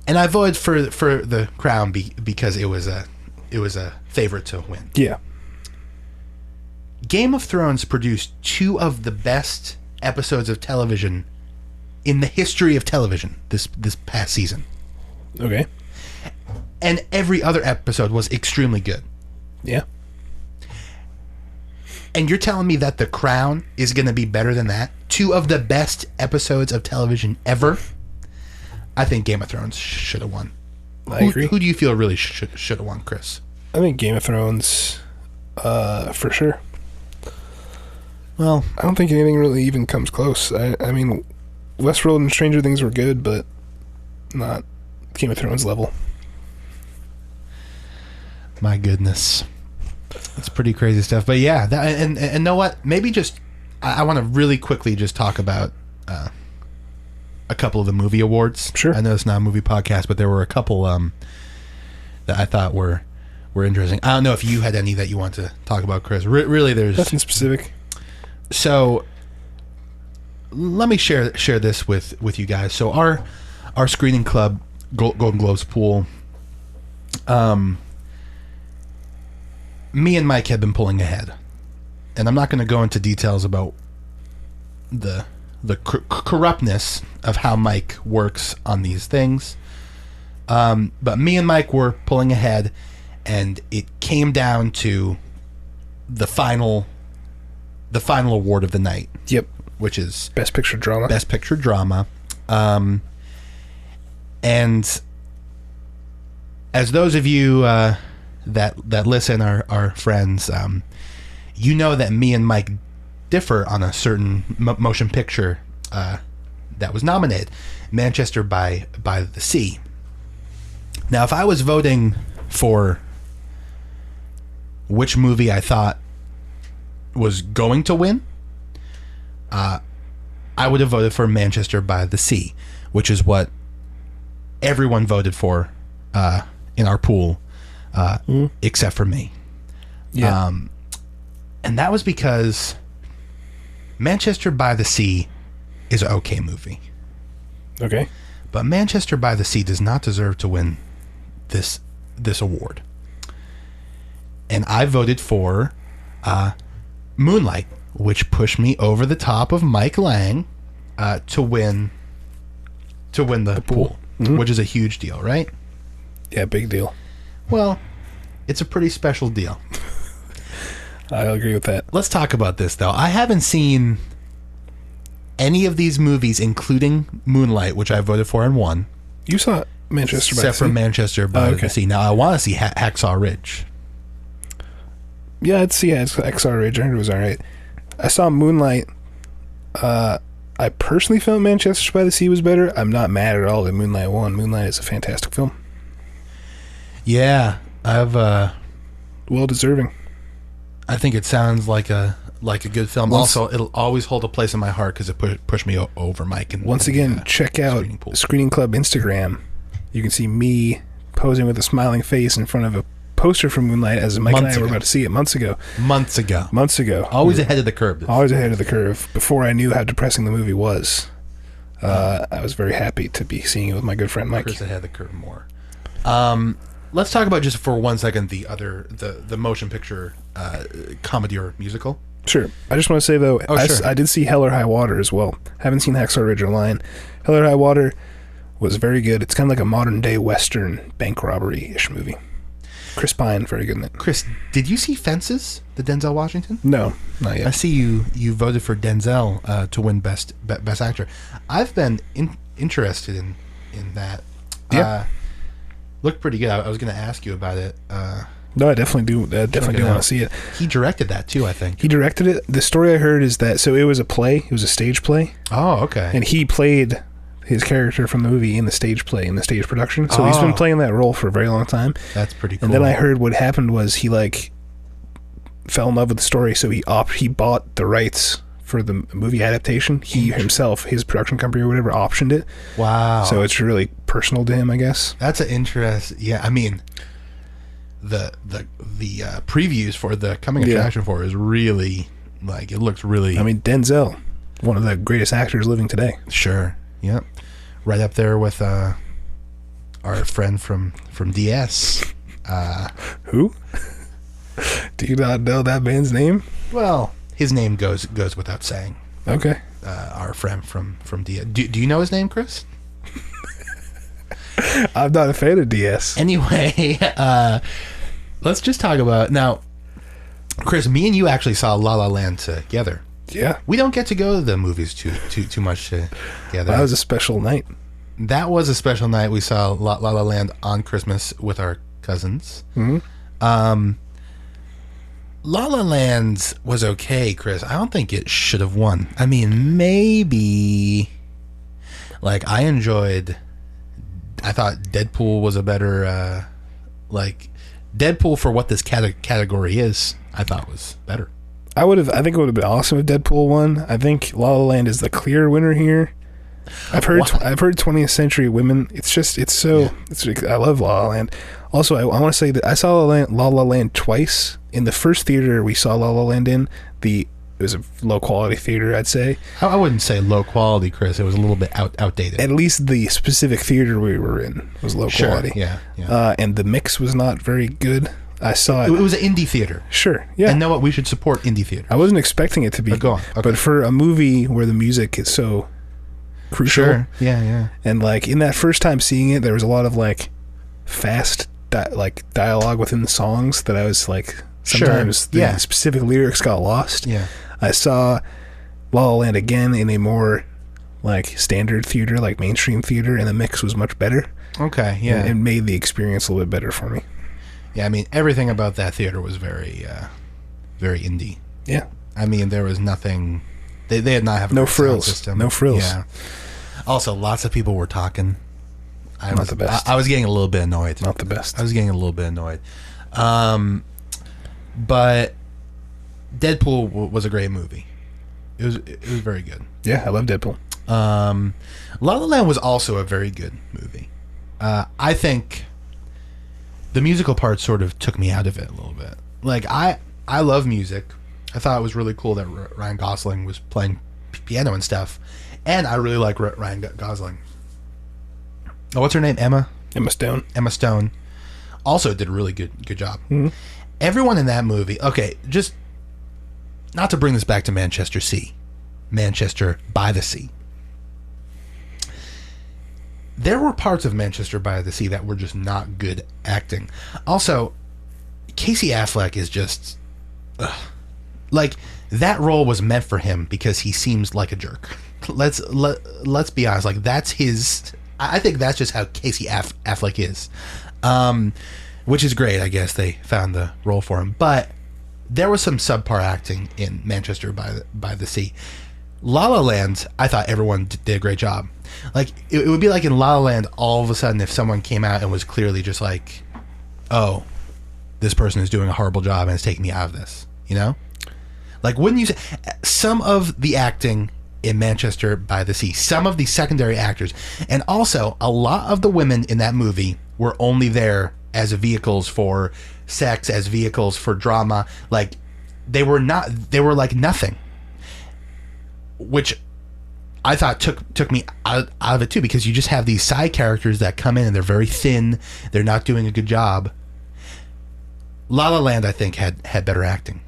and I voted for the Crown because it was a favorite to win. Yeah. Game of Thrones produced two of the best episodes of television in the history of television this past season. Okay. And every other episode was extremely good. Yeah. And you're telling me that The Crown is going to be better than that? Two of the best episodes of television ever? I think Game of Thrones should have won. I agree. Who do you feel really should have won, Chris? I think Game of Thrones, for sure. Well, I don't think anything really even comes close. I mean, Westworld and Stranger Things were good, but not Game of Thrones level. My goodness. That's pretty crazy stuff. But yeah, and know what? Maybe just, I want to really quickly just talk about a couple of the movie awards. Sure. I know it's not a movie podcast, but there were a couple that I thought were interesting. I don't know if you had any that you want to talk about, Chris. Really, there's nothing specific. So let me share this with you guys. So our Screening Club Golden Globes pool, me and Mike have been pulling ahead, and I'm not going to go into details about the corruptness of how Mike works on these things. But me and Mike were pulling ahead, and it came down to the final award of the night. Yep. Which is Best Picture Drama. Best Picture Drama. And as those of you that listen are friends, you know that me and Mike differ on a certain motion picture that was nominated, Manchester by the Sea. Now, if I was voting for which movie I thought was going to win, I would have voted for Manchester by the Sea, which is what everyone voted for in our pool, except for me. Yeah. And that was because Manchester by the Sea is an okay movie. Okay. But Manchester by the Sea does not deserve to win this award. And I voted for Moonlight, which pushed me over the top of Mike Lang to win the pool, which is a huge deal, right? Yeah, big deal. Well, it's a pretty special deal. I'll agree with that. Let's talk about this, though. I haven't seen any of these movies, including Moonlight, which I voted for and won. You saw Manchester by the Sea? Except for Manchester by the Sea. Now, I want to see Hacksaw Ridge. Yeah, it's Hacksaw Ridge. I heard it was all right. I saw Moonlight. I personally felt Manchester by the Sea was better. I'm not mad at all that Moonlight won. Moonlight is a fantastic film. Yeah, well deserving. I think it sounds like a good film. Also, it'll always hold a place in my heart because it pushed me over, Mike. And once again, check out Screening Club Instagram. You can see me posing with a smiling face in front of a poster from Moonlight as Mike and I were about to see it months ago. Months ago. Always ahead of the curve. Always ahead of the curve. Before I knew how depressing the movie was. I was very happy to be seeing it with my good friend Mike. Chris ahead of the curve more. Let's talk about just for 1 second the motion picture comedy or musical. Sure. I just want to say though, I did see Hell or High Water as well. Haven't seen Hacksaw Ridge or Lion. Hell or High Water was very good. It's kind of like a modern day Western bank robbery-ish movie. Chris Pine, very good in it. Chris, did you see Fences, the Denzel Washington? No, not yet. I see you voted for Denzel to win best actor. I've been interested in that. Yeah. Looked pretty good. I was going to ask you about it. No, I definitely do. I definitely do want to see it. He directed that too, I think. He directed it. The story I heard is that it was a play. It was a stage play. Oh, okay. And he played his character from the movie in the stage play, in the stage production. So he's been playing that role for a very long time. That's pretty cool. And then I heard what happened was he fell in love with the story, so he bought the rights for the movie adaptation. He himself, his production company or whatever, optioned it. Wow. So it's really personal to him, I guess. That's an interest. Yeah, I mean, the previews for the coming attraction for is really, it looks really... I mean, Denzel, one of the greatest actors living today. Sure. Yep. Right up there with our friend from DS. Who? Do you not know that man's name? Well, his name goes without saying. Okay. Our friend from DS. Do you know his name, Chris? I'm not a fan of DS. Anyway, let's just talk about now. Chris, me and you actually saw La La Land together. Yeah. We don't get to go to the movies too much together. That was a special night. That was a special night. We saw La La Land on Christmas with our cousins. Mm-hmm. La La Land was okay, Chris. I don't think it should have won. I mean, maybe... I thought Deadpool was a better... Deadpool for what this category is, I thought was better. I think it would have been awesome if Deadpool won. I think La La Land is the clear winner here. I've heard 20th Century Women. I love La La Land. Also, I want to say that I saw La La Land twice. In the first theater we saw La La Land in, it was a low quality theater, I'd say. I wouldn't say low quality, Chris. It was a little bit outdated. At least the specific theater we were in was low quality. Yeah. And the mix was not very good. I saw it. It was an indie theater. Sure, yeah. And know what? We should support indie theater. I wasn't expecting it to be. Go on. Okay. But for a movie where the music is so crucial. Sure. Yeah. And in that first time seeing it, there was a lot of fast dialogue within the songs that I was sometimes the specific lyrics got lost. Yeah. I saw La La Land again in a more standard theater, mainstream theater, and the mix was much better. Okay, yeah. And it made the experience a little bit better for me. Yeah, I mean, everything about that theater was very, very indie. Yeah. I mean, there was nothing... They did not have a no sound frills. system. No frills. Yeah. Also, lots of people were talking. Not the best. I was getting a little bit annoyed. Not the best. I was getting a little bit annoyed. But Deadpool was a great movie. It was very good. Yeah, I love Deadpool. La La Land was also a very good movie. I think the musical part sort of took me out of it a little bit. I love music. I thought it was really cool that Ryan Gosling was playing piano and stuff, and I really like Ryan Gosling. Oh, what's her name? Emma Stone. Emma Stone also did a really good job. Mm-hmm. Everyone in that movie. Okay, just not to bring this back to Manchester by the Sea. There were parts of Manchester by the Sea that were just not good acting. Also, Casey Affleck is just... like that role was meant for him because he seems like a jerk. Let's be honest. Like that's his. I think that's just how Casey Affleck is, which is great. I guess they found the role for him, but there was some subpar acting in Manchester by the Sea. La La Land, I thought everyone did a great job. Like it would be like in La La Land, all of a sudden, if someone came out and was clearly just like, "Oh, this person is doing a horrible job and it's taking me out of this," you know? Like, wouldn't you say some of the acting in Manchester by the Sea, some of the secondary actors, and also a lot of the women in that movie were only there as vehicles for sex, as vehicles for drama. Like they were like nothing, which I thought took me out of it too, because you just have these side characters that come in and they're very thin, they're not doing a good job. La La Land, I think, had better acting.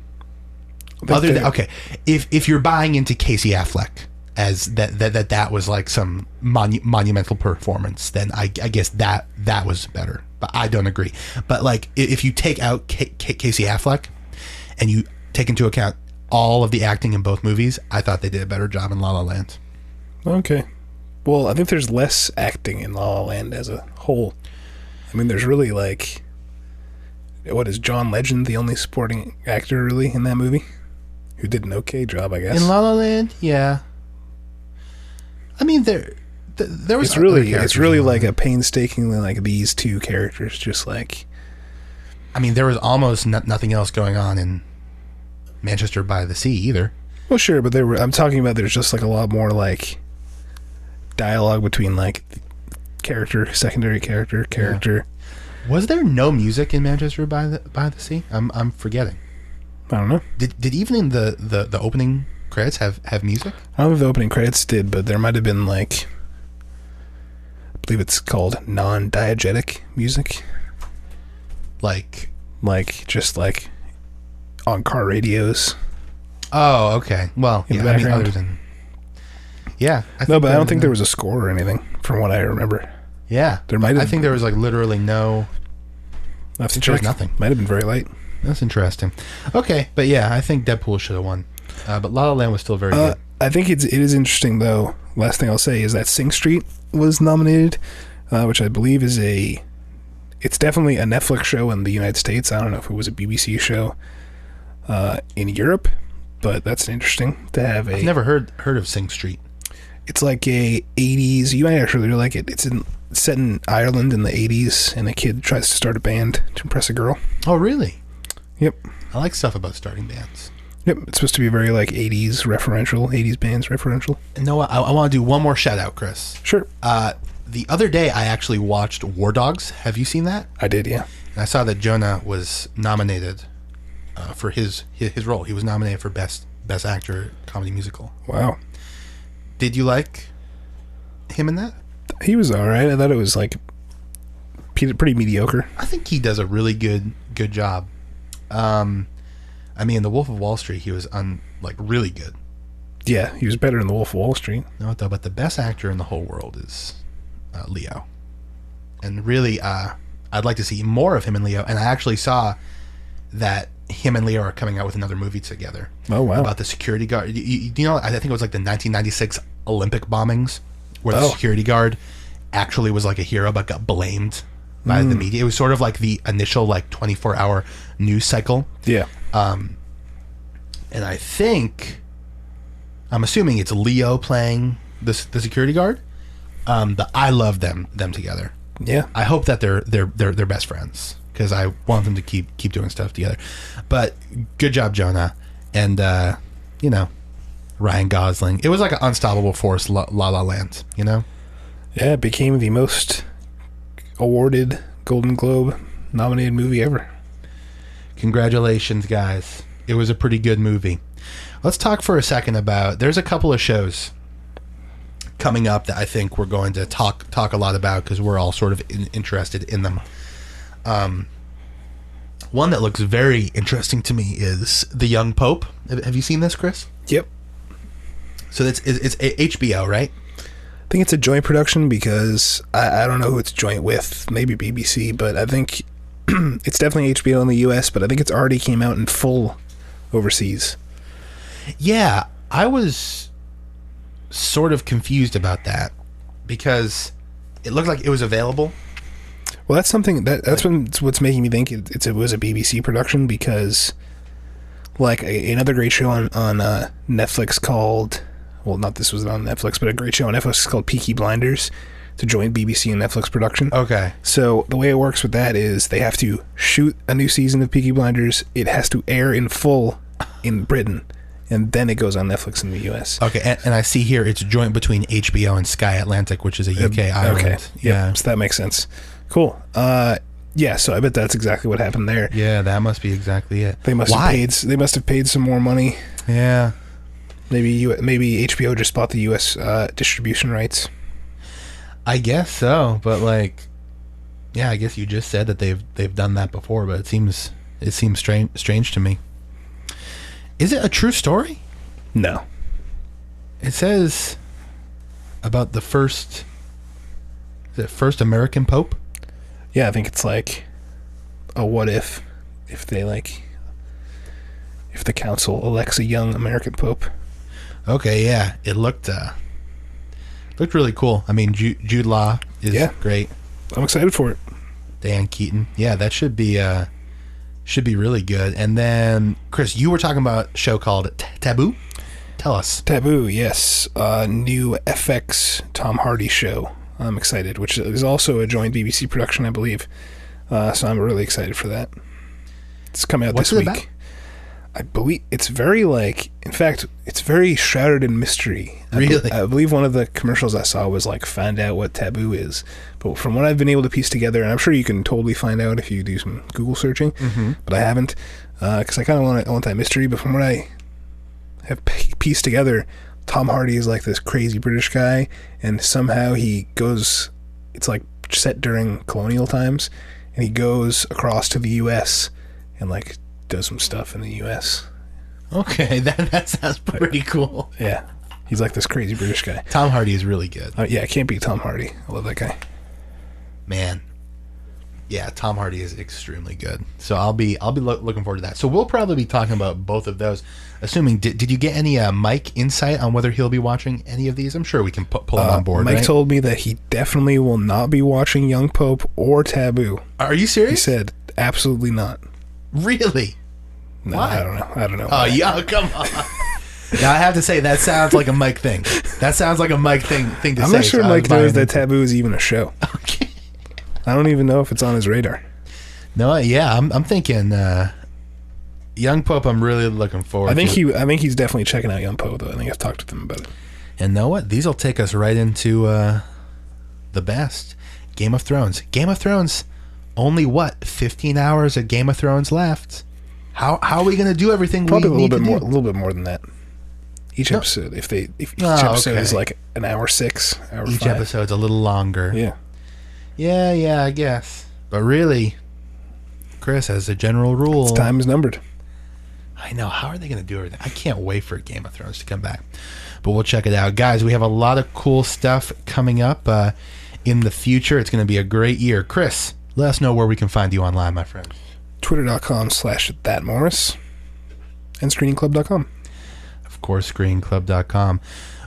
Other than, okay, if you're buying into Casey Affleck as that was like some monumental performance, then I guess that was better. But I don't agree. But like if you take out Casey Affleck and you take into account all of the acting in both movies, I thought they did a better job in La La Land. Okay. Well, I think there's less acting in La La Land as a whole. I mean, there's really like, what is John Legend the only supporting actor really in that movie? Who did an okay job, I guess. In La La Land, yeah. I mean, there was. It's really like a painstakingly like these two characters, just like. I mean, there was almost nothing else going on in Manchester by the Sea either. Well, sure, but I'm talking about there's just like a lot more like dialogue between like secondary character. Yeah. Was there no music in Manchester by the Sea? I'm forgetting. I don't know. Did even the opening credits have music? I don't know if the opening credits did, but there might have been like, I believe it's called non-diegetic music. Like just like on car radios. Oh, okay. Well, in the background. other than, yeah. I don't think there was a score or anything from what I remember. Yeah, there might have. I think there was like literally no. I have to check. Nothing. Might have been very light. That's interesting. Okay, but yeah, I think Deadpool should have won. But La La Land was still very good. I think it is interesting though. Last thing I'll say is that Sing Street was nominated, which I believe is it's definitely a Netflix show in the United States. I don't know if it was a BBC show in Europe, but that's interesting to have I've never heard of Sing Street. It's like a 80s. You might actually really like it. It's set in Ireland in the 80s, and a kid tries to start a band to impress a girl. Oh, really? Yep. I like stuff about starting bands. Yep. It's supposed to be very like 80s referential, 80s bands referential. And no, I want to do one more shout out, Chris. Sure. The other day, I actually watched War Dogs. Have you seen that? I did, yeah. And I saw that Jonah was nominated for his role. He was nominated for Best Actor Comedy Musical. Wow. Did you like him in that? He was all right. I thought it was like pretty mediocre. I think he does a really good job. I mean, in The Wolf of Wall Street, he was really good. Yeah, he was better in The Wolf of Wall Street. No, though, but the best actor in the whole world is Leo. And really, I'd like to see more of him and Leo. And I actually saw that him and Leo are coming out with another movie together. Oh, wow. About the security guard. You know, I think it was like the 1996 Olympic bombings, where the security guard actually was like a hero but got blamed by the media. It was sort of like the initial like 24-hour news cycle. Yeah. And I think, I'm assuming it's Leo playing the security guard. But I love them together. Yeah. I hope that they're best friends, because I want them to keep doing stuff together. But good job, Jonah, and Ryan Gosling. It was like an unstoppable force, La La Land. You know. Yeah, it became the most awarded Golden Globe nominated movie ever. Congratulations, guys. It was a pretty good movie. Let's talk for a second about, there's a couple of shows coming up that I think we're going to talk a lot about, because we're all sort of interested in them. One that looks very interesting to me is The Young Pope. Have you seen this, Chris? Yep. So it's HBO, right? I think it's a joint production, because I don't know who it's joint with. Maybe BBC, but I think it's definitely HBO in the US, but I think it's already came out in full overseas. Yeah, I was sort of confused about that because it looked like it was available. Well, that's something what's making me think it was a BBC production, because like another great show on Netflix called, well, not this was on Netflix, but a great show on Netflix called Peaky Blinders. It's a joint BBC and Netflix production. Okay. So the way it works with that is they have to shoot a new season of Peaky Blinders. It has to air in full in Britain, and then it goes on Netflix in the US. Okay, and I see here it's joint between HBO and Sky Atlantic, which is a UK island. Okay. Yeah. So that makes sense. Cool. Yeah, so I bet that's exactly what happened there. Yeah, that must be exactly it. They must have paid some more money. Yeah. Maybe HBO just bought the US distribution rights. I guess so, but like, yeah, I guess you just said that they've done that before, but it seems strange to me. Is it a true story? No. It says about the first American Pope? Yeah, I think it's like a what if they if the council elects a young American Pope. Okay, yeah. It looked really cool. I mean, Jude Law is great. I'm excited for it. Dan Keaton. Yeah, that should be really good. And then, Chris, you were talking about a show called Taboo. Tell us. Taboo, yes. New FX Tom Hardy show. I'm excited, which is also a joint BBC production, I believe. So I'm really excited for that. It's coming out this week. About? I believe it's very in fact, it's very shrouded in mystery. Really? I believe one of the commercials I saw was find out what Taboo is. But from what I've been able to piece together, and I'm sure you can totally find out if you do some Google searching, but I haven't, because I kind of want that mystery. But from what I have pieced together, Tom Hardy is this crazy British guy, and somehow he goes, it's set during colonial times, and he goes across to the US and does some stuff in the US. Okay, that sounds pretty cool. Yeah. He's this crazy British guy. Tom Hardy is really good. Yeah, I can't beat Tom Hardy. I love that guy. Man. Yeah, Tom Hardy is extremely good. So I'll be looking forward to that. So we'll probably be talking about both of those. Assuming, did you get any Mike insight on whether he'll be watching any of these? I'm sure we can pull him on board. Mike told me that he definitely will not be watching Young Pope or Taboo. Are you serious? He said absolutely not. Really? No, why? I don't know. Oh yeah, come on. Now I have to say that sounds like a Mike thing. That sounds like a Mike thing to say. I'm not sure Mike knows that Taboo is even a show. Okay. I don't even know if it's on his radar. No, yeah, I'm thinking Young Pope. I'm really looking forward. I think he's definitely checking out Young Pope, though. I think I've talked with him about it. And know what? These will take us right into the best Game of Thrones. Game of Thrones. Only 15 hours of Game of Thrones left. How are we going to do everything? Probably we a need to do? A little bit more than that. Each episode, if each episode is an hour 6, hour 5. Each episode's a little longer. Yeah. Yeah, I guess. But really, Chris, as a general rule, time is numbered. I know. How are they going to do everything? I can't wait for Game of Thrones to come back. But we'll check it out. Guys, we have a lot of cool stuff coming up in the future. It's going to be a great year. Chris, let us know where we can find you online, my friend. Twitter.com/thatmorris and ScreeningClub.com. Of course, ScreeningClub.com.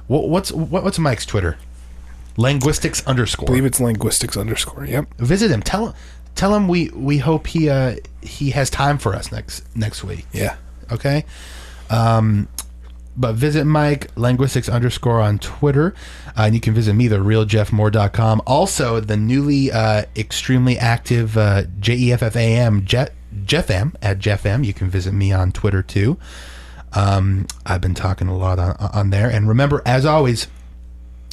What's Mike's Twitter? Linguistics_. I believe it's linguistics_. Yep. Visit him. Tell him we hope he has time for us next week. Yeah. Okay. But visit Mike, linguistics_ on Twitter. And you can visit me, therealjeffmoore.com. Also, the newly extremely active JEFFAM, Jeffam, at Jeffam. You can visit me on Twitter, too. I've been talking a lot on there. And remember, as always,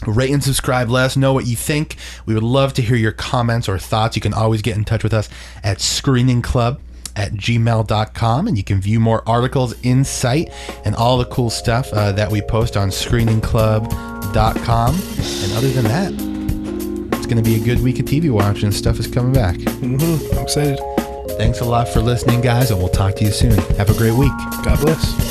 rate and subscribe. Let us know what you think. We would love to hear your comments or thoughts. You can always get in touch with us at ScreeningClub@gmail.com, and you can view more articles, insight, and all the cool stuff that we post on ScreeningClub.com. And other than that, it's going to be a good week of TV watching, and stuff is coming back. I'm excited. Thanks a lot for listening, guys, and we'll talk to you soon. Have a great week. God bless.